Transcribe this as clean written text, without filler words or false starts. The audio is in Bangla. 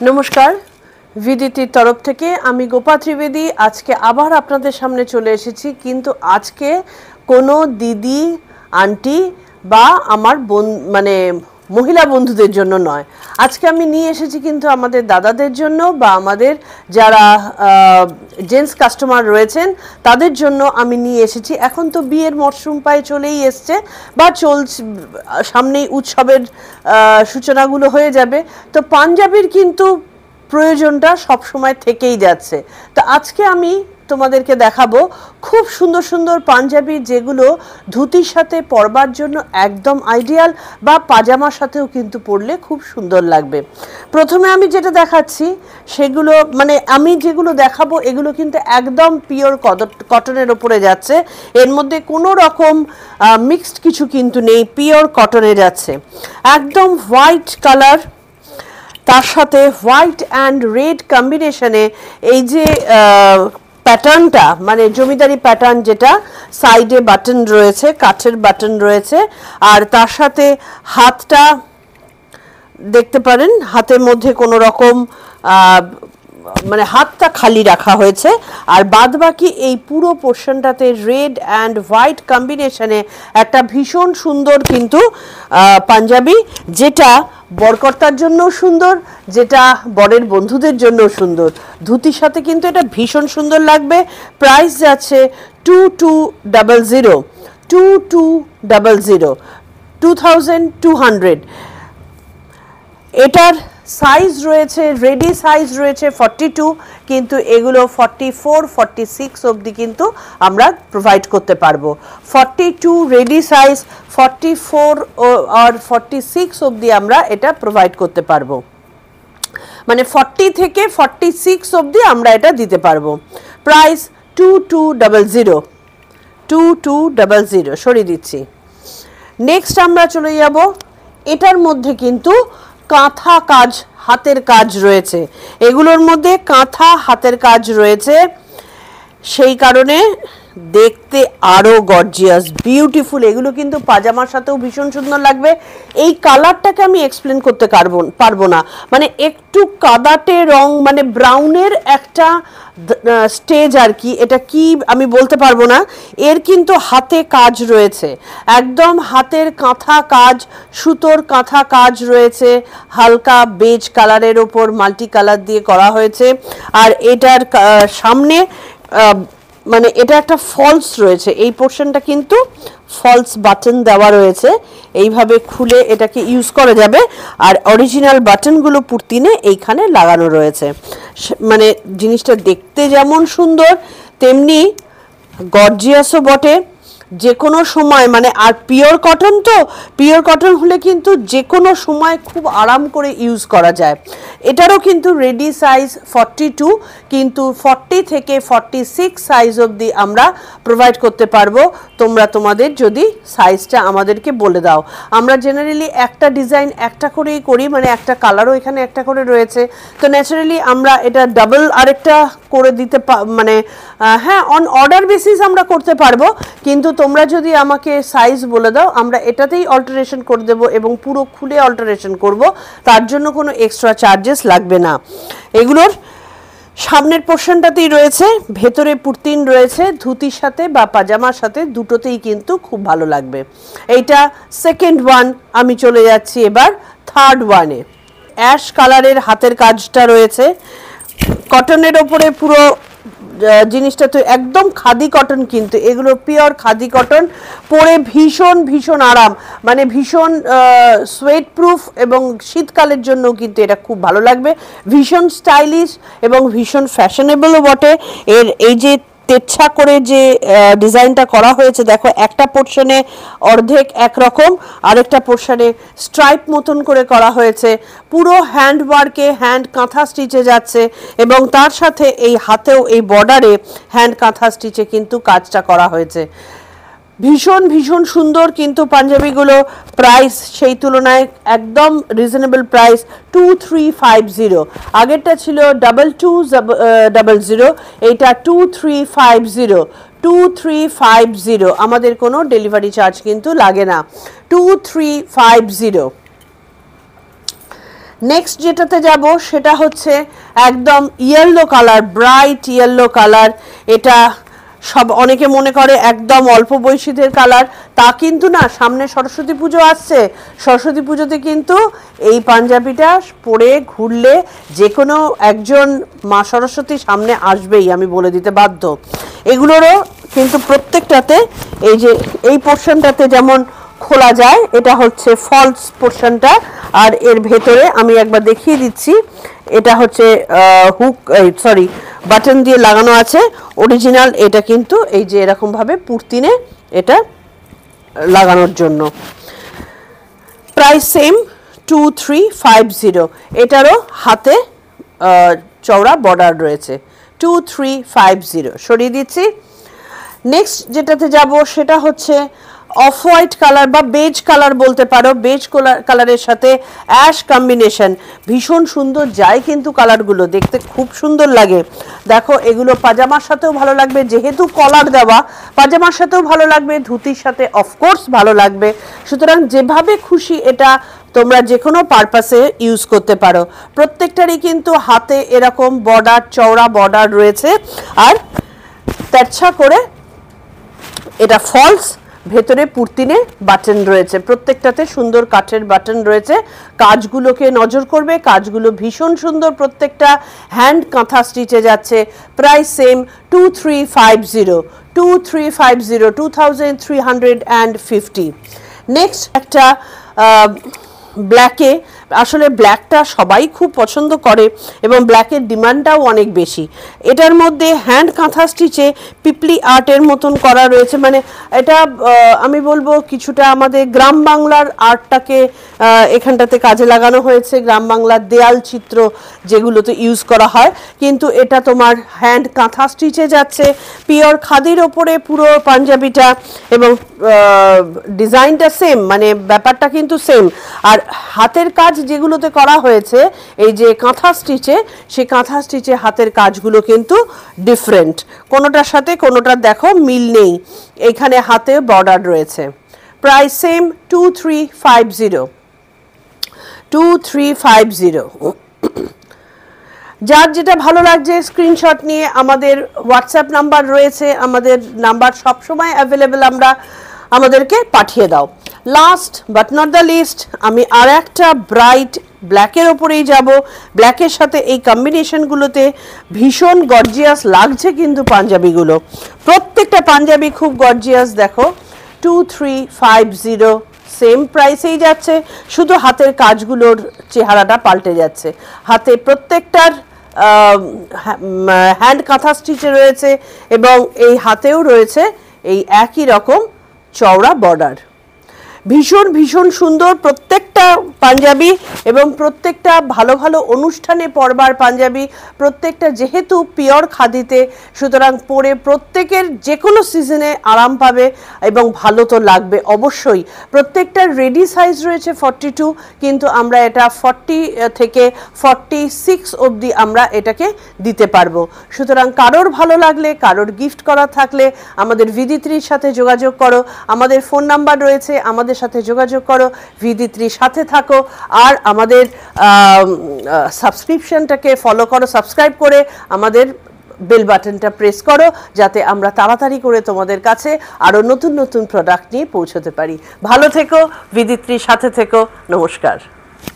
নমস্কার ভিডিটির তরফ থেকে আমি গোপা ত্রিবেদী আজকে আবার আপনাদের সামনে চলে এসেছি কিন্তু আজকে কোনো দিদি আন্টি বা আমার মানে মহিলা বন্ধুদের জন্য নয় আজকে আমি নিয়ে এসেছি কিন্তু আমাদের দাদাদের জন্য বা আমাদের যারা জেন্টস কাস্টমার রয়েছেন তাদের জন্য আমি নিয়ে এসেছি এখন তো বিয়ের মরশুম পায় চলেই এসছে বা চলছে সামনেই উৎসবের সূচনাগুলো হয়ে যাবে তো পাঞ্জাবির কিন্তু প্রয়োজনটা সব সময় থেকেই যাচ্ছে তো আজকে আমি তোমাদেরকে দেখাবো খুব সুন্দর সুন্দর পাঞ্জাবি যেগুলো ধুতির সাথে পরবার জন্য একদম আইডিয়াল বা পাজামার সাথেও কিন্তু পরলে খুব সুন্দর লাগবে প্রথমে আমি যেটা দেখাচ্ছি সেগুলো মানে আমি যেগুলো দেখাবো এগুলো কিন্তু একদম পিওর কটনের উপরে যাচ্ছে এর মধ্যে কোনো রকম মিক্সড কিছু কিন্তু নেই পিওর কটনে যাচ্ছে একদম হোয়াইট কালার তার সাথে হোয়াইট অ্যান্ড রেড কম্বিনেশনে এই যে প্যাটার্নটা মানে জমিদারি প্যাটার্ন যেটা সাইডে বাটন রয়েছে কাঠের বাটন রয়েছে আর তার সাথে হাতটা দেখতে পারেন হাতের মধ্যে কোনো রকম মানে হাতটা খালি রাখা হয়েছে আর বাদবাকি এই পুরো পোর্শনটাতে রেড অ্যান্ড হোয়াইট কম্বিনেশনে একটা ভীষণ সুন্দর কিন্তু পাঞ্জাবি যেটা বরকর্তার জন্য সুন্দর যেটা বরের বন্ধুদের জন্য সুন্দর ধুতির সাথে কিন্তু এটা ভীষণ সুন্দর লাগবে প্রাইস যাচ্ছে 2200 এটার সাইজ রয়েছে রেডি সাইজ রয়েছে 42 কিন্তু এগুলো 44 46 অবধি কিন্তু আমরা প্রোভাইড করতে পারবো 42 রেডি সাইজ 44 আর 46 অবধি আমরা এটা প্রোভাইড করতে পারবো মানে 40 থেকে 46 অবধি আমরা এটা দিতে পারবো প্রাইস 2200 সরিয়ে দিচ্ছি নেক্সট আমরা চলে যাব এটার মধ্যে কিন্তু কাঁথা কাজ হাতের কাজ রয়েছে এগুলোর মধ্যে কাঁথা হাতের কাজ রয়েছে সেই কারণে দেখতে আরো গর্জিয়াস বিউটিফুল এগুলো কিন্তু পাজামার সাথেও ভীষণ সুন্দর লাগবে এই কালারটাকে আমি এক্সপ্লেন করতে পারবো না মানে একটু কাদাটে রং মানে ব্রাউনের একটা স্টেজ আর কি এটা কি আমি বলতে পারবো না এর কিন্তু হাতে কাজ রয়েছে একদম হাতের কাঁথা কাজ সুতোর কাঁথা কাজ রয়েছে হালকা বেজ কালারের ওপর মাল্টি কালার দিয়ে করা হয়েছে আর এটার সামনে মানে এটা একটা ফলস রয়েছে এই পোর্শনটা কিন্তু ফলস বাটন দেওয়া রয়েছে এইভাবে খুলে এটাকে ইউজ করা যাবে আর অরিজিনাল বাটনগুলো পুর্তিনে এইখানে লাগানো রয়েছে মানে জিনিসটা দেখতে যেমন সুন্দর তেমনি গর্জিয়াসও বটে যে কোনো সময় মানে আর পিওর কটন তো পিওর কটন হলে কিন্তু যে কোনো সময় খুব আরাম করে ইউজ করা যায় এটারও কিন্তু রেডি সাইজ 42 কিন্তু 40 থেকে 46 সাইজ অবধি আমরা প্রোভাইড করতে পারবো তোমরা তোমাদের যদি সাইজটা আমাদেরকে বলে দাও আমরা জেনারেলি একটা ডিজাইন একটা করেই করি মানে একটা কালারও এখানে একটা করে রয়েছে তো ন্যাচারালি আমরা এটা ডাবল আরেকটা করে দিতে মানে হ্যাঁ অন অর্ডার বেসিস আমরা করতে পারবো কিন্তু তোমরা যদি আমাকে সাইজ বলে দাও আমরা এটাতেই অল্টারেশন করে দেব এবং পুরো খুলে অল্টারেশন করব তার জন্য কোনো এক্সট্রা চার্জেস লাগবে না এগুলোর সামনের পোর্শনটাতেই রয়েছে ভেতরে পুর্তিন রয়েছে ধুতির সাথে বা পাজামার সাথে দুটোতেই কিন্তু খুব ভালো লাগবে এইটা সেকেন্ড ওয়ান আমি চলে যাচ্ছি এবার থার্ড ওয়ানে অ্যাশ কালারের হাতের কাজটা রয়েছে কটনের ওপরে পুরো জিনিসটা তো একদম খাদি কটন কিন্তু এগুলো পিওর খাদি কটন পরে ভীষণ ভীষণ আরাম মানে ভীষণ সোয়েট প্রুফ এবং শীতকালের জন্য কিন্তু এটা খুব ভালো লাগবে ভীষণ স্টাইলিশ এবং ভীষণ ফ্যাশনেবলও বটে এর এই যে তেচ্ছা করে যে ডিজাইনটা করা হয়েছে দেখো একটা পোর্শনে অর্ধেক একরকম আরেকটা পোর্শনে স্ট্রাইপ মতন করে করা হয়েছে পুরো হ্যান্ড ওয়ার্কে হ্যান্ড কাঁথা স্টিচে যাচ্ছে এবং তার সাথে এই হাতেও এই বর্ডারে হ্যান্ড কাঁথা স্টিচে কিন্তু কাজটা করা হয়েছে ভীষণ ভীষণ সুন্দর কিন্তু পাঞ্জাবিগুলো প্রাইস সেই তুলনায় একদম রিজনেবল প্রাইস 2350 আগেরটা ছিল 2200 এইটা 2350 আমাদের কোনো ডেলিভারি চার্জ কিন্তু লাগে না 2350 নেক্সট যেটাতে যাব সেটা হচ্ছে একদম yellow colour, bright yellow colour. এটা সব অনেকে মনে করে একদম অল্প বয়সীদের কালার, তা কিন্তু না। সামনে সরস্বতী পুজো আসছে, সরস্বতী পুজোতে কিন্তু এই পাঞ্জাবিটা পরে ঘুরলে যে কোনো একজন মা সরস্বতী সামনে আসবেই, আমি বলে দিতে বাধ্য। এগুলোরও কিন্তু প্রত্যেকটাতে এই যে এই পোর্শনটাতে যেমন খোলা যায়, এটা হচ্ছে ফলস পোর্শনটা, আর এর ভেতরে আমি একবার দেখিয়ে দিচ্ছি, এটা হচ্ছে হুক সরি বাটন দিয়ে লাগানো আছে অরিজিনাল। এটা কিন্তু এই যে এরকম ভাবে পুর্তিনে এটা লাগানোর জন্য। Price same 2350। এটারও হাতে চওড়া বর্ডার রয়েছে। 2350 সরিয়ে দিচ্ছি। নেক্সট যেটাতে যাব সেটা হচ্ছে অফ হোয়াইট কালার বা বেজ কালার বলতে পারো। বেজ কালারের সাথে অ্যাশ কম্বিনেশন, ভীষণ সুন্দর যায় কিন্তু কালারগুলো, দেখতে খুব সুন্দর লাগে। দেখো এগুলো পাজামার সাথেও ভালো লাগবে, যেহেতু কলার দেওয়া, পাজামার সাথেও ভালো লাগবে, ধুতির সাথে অফকোর্স ভালো লাগবে। সুতরাং যেভাবে খুশি এটা তোমরা যে কোনো পারপাসে ইউজ করতে পারো। প্রত্যেকটারই কিন্তু হাতে এরকম বর্ডার, চওড়া বর্ডার রয়েছে, আর তেরছা করে এটা ফলস, ভেতরে পুর্তিনে বাটন রয়েছে, প্রত্যেকটাতে সুন্দর কাঠের বাটন রয়েছে। কাজগুলোকে নজর করবে, কাজগুলো ভীষণ সুন্দর, প্রত্যেকটা হ্যান্ড কাঁথা স্টিচে যাচ্ছে। Price same 2350, 2350। নেক্সট একটা ব্ল্যাকে, আসলে ব্ল্যাকটা সবাই খুব পছন্দ করে এবং ব্ল্যাকের ডিমান্ডটাও অনেক বেশি। এটার মধ্যে হ্যান্ড কাঁথা স্টিচে পিপলি আর্টের মতন করা রয়েছে, মানে এটা আমি বলবো কিছুটা আমাদের গ্রাম বাংলার আর্টটাকে এখানটাতে কাজে লাগানো হয়েছে, গ্রাম বাংলার দেয়াল চিত্র যেগুলোতে ইউজ করা হয়, কিন্তু এটা তোমার হ্যান্ড কাঁথা স্টিচে যাচ্ছে, পিওর খাদির ওপরে পুরো পাঞ্জাবিটা, এবং ডিজাইনটা সেম, মানে ব্যাপারটা কিন্তু সেম। আর হাতের কাজ যেগুলোতে করা হয়েছে এই যে কাঁথা স্টিচে, সেই কাঁথা স্টিচে হাতের কাজগুলো কিন্তু ডিফারেন্ট, কোনোটার সাথে কোনোটার দেখো মিল নেই। এখানে হাতে বর্ডার রয়েছে। Price same 2350। যার যেটা ভালো লাগছে স্ক্রিনশট নিয়ে আমাদের হোয়াটসঅ্যাপ নাম্বার রয়েছে, আমাদের নাম্বার সবসময় অ্যাভেলেবেল, আমাদেরকে পাঠিয়ে দাও। Last but not the least, আমি আর একটা ব্রাইট ব্ল্যাকের ওপরেই যাব। ব্ল্যাকের সাথে এই কম্বিনেশনগুলোতে ভীষণ গর্জিয়াস লাগছে কিন্তু পাঞ্জাবিগুলো, প্রত্যেকটা পাঞ্জাবি খুব গর্জিয়াস। দেখো 2350 সেম প্রাইসেই যাচ্ছে, শুধু হাতের কাজগুলোর চেহারাটা পাল্টে যাচ্ছে। হাতে প্রত্যেকটার হ্যান্ড কাঁথা স্টিচে রয়েছে এবং এই হাতেও রয়েছে এই একই রকম চওড়া বর্ডার। ভীষণ ভীষণ সুন্দর প্রত্যেকটা পাঞ্জাবি, এবং প্রত্যেকটা ভালো ভালো অনুষ্ঠানে পরবার পাঞ্জাবি, প্রত্যেকটা যেহেতু পিওর খাদিতে, সুতরাং পরে প্রত্যেকের যে কোনো সিজনে আরাম পাবে এবং ভালো তো লাগবে অবশ্যই। প্রত্যেকটার রেডি সাইজ রয়েছে 42, কিন্তু আমরা এটা 40 থেকে 46 অবধি আমরা এটাকে দিতে পারবো। সুতরাং কারোর ভালো লাগলে, কারোর গিফট করা থাকলে আমাদের ভিদিত্রির সাথে যোগাযোগ করো, আমাদের ফোন নাম্বার রয়েছে, আমাদের সাথে যোগাযোগ করো, ভিদিত্রির সাথে থাকো, আর আমাদের সাবস্ক্রিপশনটাকে ফলো করো, সাবস্ক্রাইব করে আমাদের বেল বাটনটা প্রেস করো, যাতে আমরা তাড়াতাড়ি করে তোমাদের কাছে আরো নতুন নতুন প্রোডাক্ট নিয়ে পৌঁছতে পারি। ভালো থেকো, ভিদিত্রির সাথে থেকো, নমস্কার।